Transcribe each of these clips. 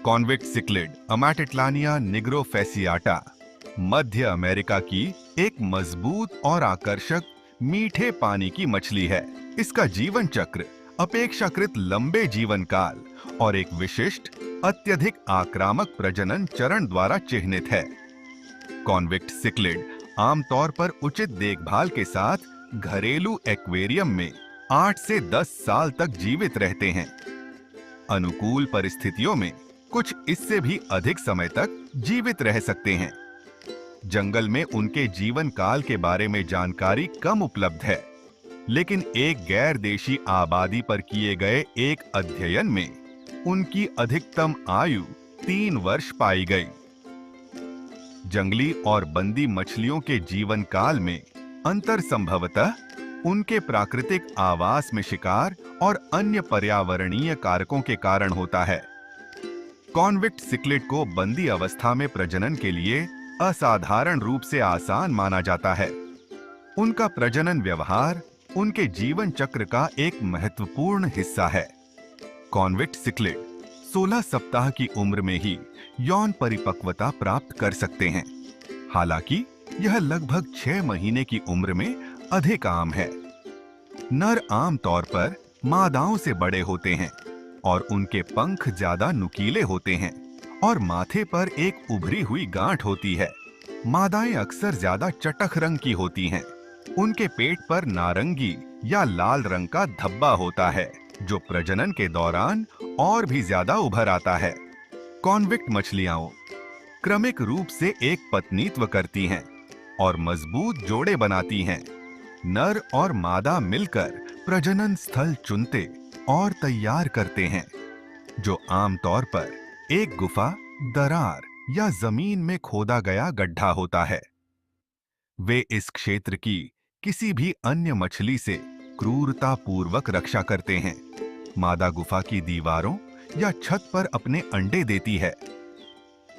Convict cichlid अमाटिटलानिया निग्रोफेसियाटा मध्य America की एक मजबूत और आकर्षक मीठे पानी की मछली है। इसका जीवन चक्र अपेक्षाकृत लंबे जीवन काल और एक विशिष्ट अत्यधिक आक्रामक प्रजनन चरण द्वारा चिह्नित है। कॉन्विक्ट सिक्लिड आमतौर पर उचित देखभाल के साथ घरेलू एक्वेरियम में 8 से 10 साल तक जीवित रहते हैं। अनुकूल परिस्थितियों में कुछ इससे भी अधिक समय तक जीवित रह सकते हैं। जंगल में उनके जीवन काल के बारे में जानकारी कम उपलब्ध है, लेकिन एक गैर देशी आबादी पर किए गए एक अध्ययन में उनकी अधिकतम आयु 3 वर्ष पाई गई। जंगली और बंदी मछलियों के जीवन काल में अंतर संभवतः उनके प्राकृतिक आवास में शिकार और अन्य पर्यावरणीय कारकों के कारण होता है। कॉन्विक्ट सिक्लिड को बंदी अवस्था में प्रजनन के लिए असाधारण रूप से आसान माना जाता है। उनका प्रजनन व्यवहार उनके जीवन चक्र का एक महत्वपूर्ण हिस्सा है। कॉन्विक्ट सिक्लिड 16 सप्ताह की उम्र में ही यौन परिपक्वता प्राप्त कर सकते हैं। हालांकि यह लगभग 6 महीने की उम्र में अधिक आम है। नर आमतौर पर मादाओं से बड़े होते हैं और उनके पंख ज्यादा नुकीले होते हैं और माथे पर एक उभरी हुई गांठ होती है। मादाएं अक्सर ज्यादा चटख रंग की होती हैं। उनके पेट पर नारंगी या लाल रंग का धब्बा होता है, जो प्रजनन के दौरान और भी ज्यादा उभर आता है। कॉन्विक्ट मछलियां क्रमिक रूप से एक पत्नीत्व करती हैं और मजबूत जोड़े बनाती हैं। नर और मादा मिलकर प्रजनन स्थल चुनते और तैयार करते हैं, जो आमतौर पर एक गुफा, दरार या जमीन में खोदा गया गड्ढा होता है। वे इस क्षेत्र की किसी भी अन्य मछली से क्रूरतापूर्वक रक्षा करते हैं। मादा गुफा की दीवारों या छत पर अपने अंडे देती है।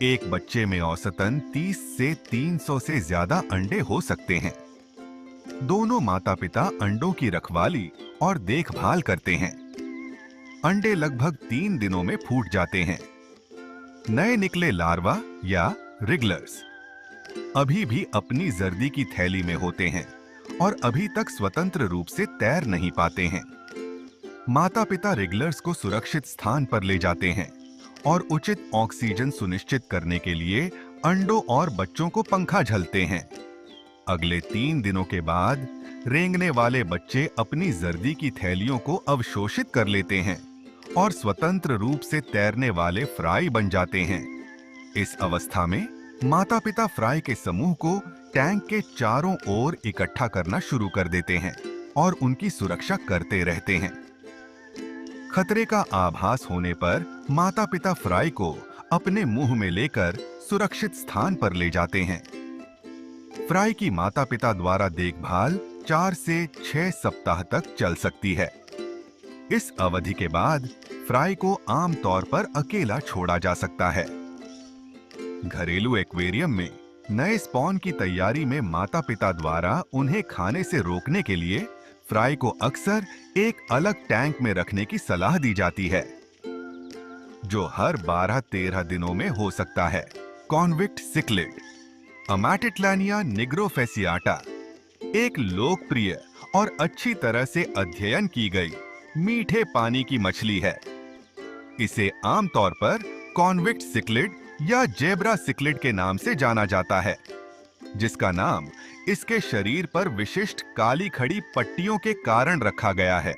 एक बच्चे में औसतन 30 से 300 से ज्यादा अंडे हो सकते हैं। दोनों माता-पिता अंडों की रखवाली और देखभाल करते हैं। अंडे लगभग 3 दिनों में फूट जाते हैं। नए निकले लार्वा या रिगलर्स अभी भी अपनी जर्दी की थैली में होते हैं और अभी तक स्वतंत्र रूप से तैर नहीं पाते हैं। माता-पिता रिगलर्स को सुरक्षित स्थान पर ले जाते हैं और उचित ऑक्सीजन सुनिश्चित करने के लिए अंडों और बच्चों को पंखा झलते हैं। अगले 3 दिनों के बाद रेंगने वाले बच्चे अपनी जर्दी की थैलियों को अवशोषित कर लेते हैं और स्वतंत्र रूप से तैरने वाले फ्राई बन जाते हैं। इस अवस्था में माता-पिता फ्राई के समूह को टैंक के चारों ओर इकट्ठा करना शुरू कर देते हैं और उनकी सुरक्षा करते रहते हैं। खतरे का आभास होने पर माता-पिता फ्राई को अपने मुंह में लेकर सुरक्षित स्थान पर ले जाते हैं। फ्राई की माता-पिता द्वारा देखभाल 4 से 6 सप्ताह तक चल सकती है। इस अवधि के बाद फ्राई को आमतौर पर अकेला छोड़ा जा सकता है। घरेलू एक्वेरियम में नए स्पॉन की तैयारी में माता-पिता द्वारा उन्हें खाने से रोकने के लिए फ्राई को अक्सर एक अलग टैंक में रखने की सलाह दी जाती है, जो हर 12-13 दिनों में हो सकता है। कॉन्विक्ट सिक्लिड अमाटिटलानिया निग्रोफेसियाटा एक लोकप्रिय और अच्छी तरह से अध्ययन की गई मीठे पानी की मछली है। इसे आमतौर पर कॉन्विक्ट सिक्लिड या जेब्रा सिक्लिड के नाम से जाना जाता है, जिसका नाम इसके शरीर पर विशिष्ट काली खड़ी पट्टियों के कारण रखा गया है,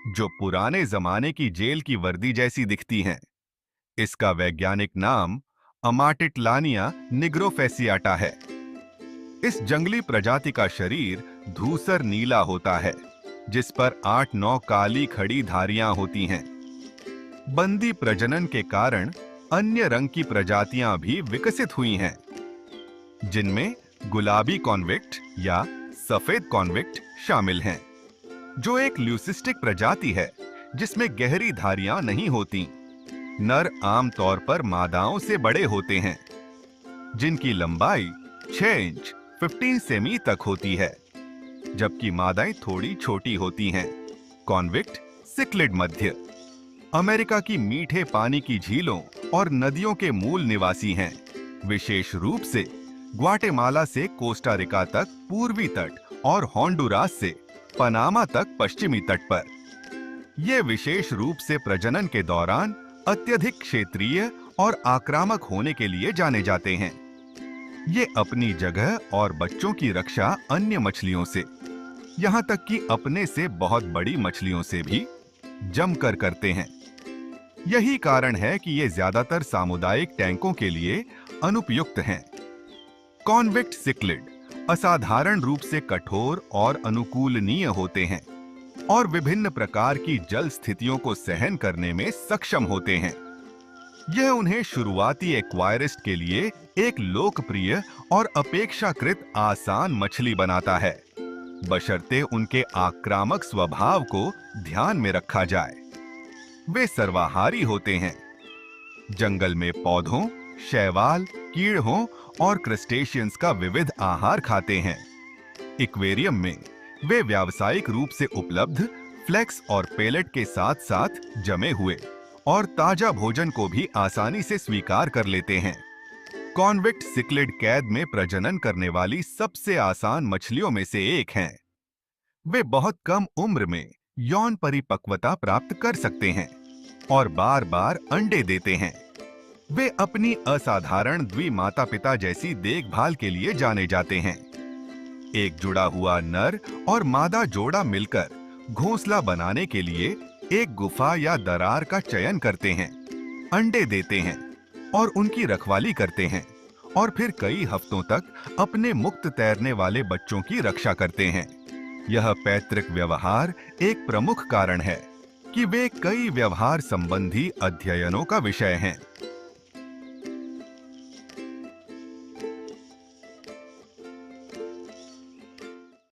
जो पुराने जमाने की जेल की वर्दी जैसी दिखती हैं। इसका वैज्ञानिक नाम अमाटिटलानिया निग्रोफेसियाटा है। इस जंगली प्रजाति का शरीर धूसर नीला होता है, जिस पर 8-9 काली खड़ी धारियां होती हैं। बंदी प्रजनन के कारण अन्य रंग की प्रजातियां भी विकसित हुई हैं, जिनमें गुलाबी कॉन्विक्ट या सफेद कॉन्विक्ट शामिल हैं, जो एक ल्यूसिस्टिक प्रजाति है जिसमें गहरी धारियां नहीं होती। नर आमतौर पर मादाओं से बड़े होते हैं, जिनकी लंबाई 6 इंच 15 सेमी तक होती है, जबकि मादाएं थोड़ी छोटी होती हैं। कॉन्विक्ट सिक्लिड मध्य अमेरिका की मीठे पानी की झीलों और नदियों के मूल निवासी हैं, विशेष रूप से ग्वाटेमाला से कोस्टा रिका तक पूर्वी तट और होंडुरास से पनामा तक पश्चिमी तट पर। ये विशेष रूप से प्रजनन के दौरान अत्यधिक क्षेत्रीय और आक्रामक होने के लिए जाने जाते हैं। ये अपनी जगह और बच्चों की रक्षा अन्य मछलियों से, यहाँ तक कि अपने से बहुत बड़ी मछलियों से भी जमकर करते हैं। यही कारण है कि ये ज्यादातर सामुदायिक टैंकों के लिए अनुपयुक्त हैं। कॉन्विक्ट सिक्लिड असाधारण रूप से कठोर और अनुकूलनीय होते हैं और विभिन्न प्रकार की जल स्थितियों को सहन करने में सक्षम होते हैं। यह उन्हें शुरुआती एक्वायरिस्ट के लिए एक लोकप्रिय और अपेक्षाकृत आसान मछली बनाता है, बशर्ते उनके आक्रामक स्वभाव को ध्यान में रखा जाए। वे सर्वाहारी होते हैं, जंगल में पौधों, शैवाल, कीड़ों और क्रस्टेशियंस का विविध आहार खाते हैं। एक्वेरियम में वे व्यावसायिक रूप से उपलब्ध फ्लेक्स और पेलेट के साथ साथ जमे हुए और ताजा भोजन को भी आसानी से स्वीकार कर लेते हैं। कॉन्विक्ट सिक्लिड कैद में प्रजनन करने वाली सबसे आसान मछलियों में से एक हैं। वे बहुत कम उम्र में यौन परिपक्वता प्राप्त कर सकते हैं और बार-बार अंडे देते हैं। वे अपनी असाधारण द्विमाता पिता जैसी देखभाल के लिए जाने जाते हैं। एक जुड़ा हुआ नर और मादा जोड़ा मिलकर घोंसला बनाने के लिए एक गुफा या दरार का चयन करते हैं, अंडे देते हैं और उनकी रखवाली करते हैं और फिर कई हफ्तों तक अपने मुक्त तैरने वाले बच्चों की रक्षा करते हैं। यह पैतृक व्यवहार एक प्रमुख कारण है कि वे कई व्यवहार संबंधी अध्ययनों का विषय हैं।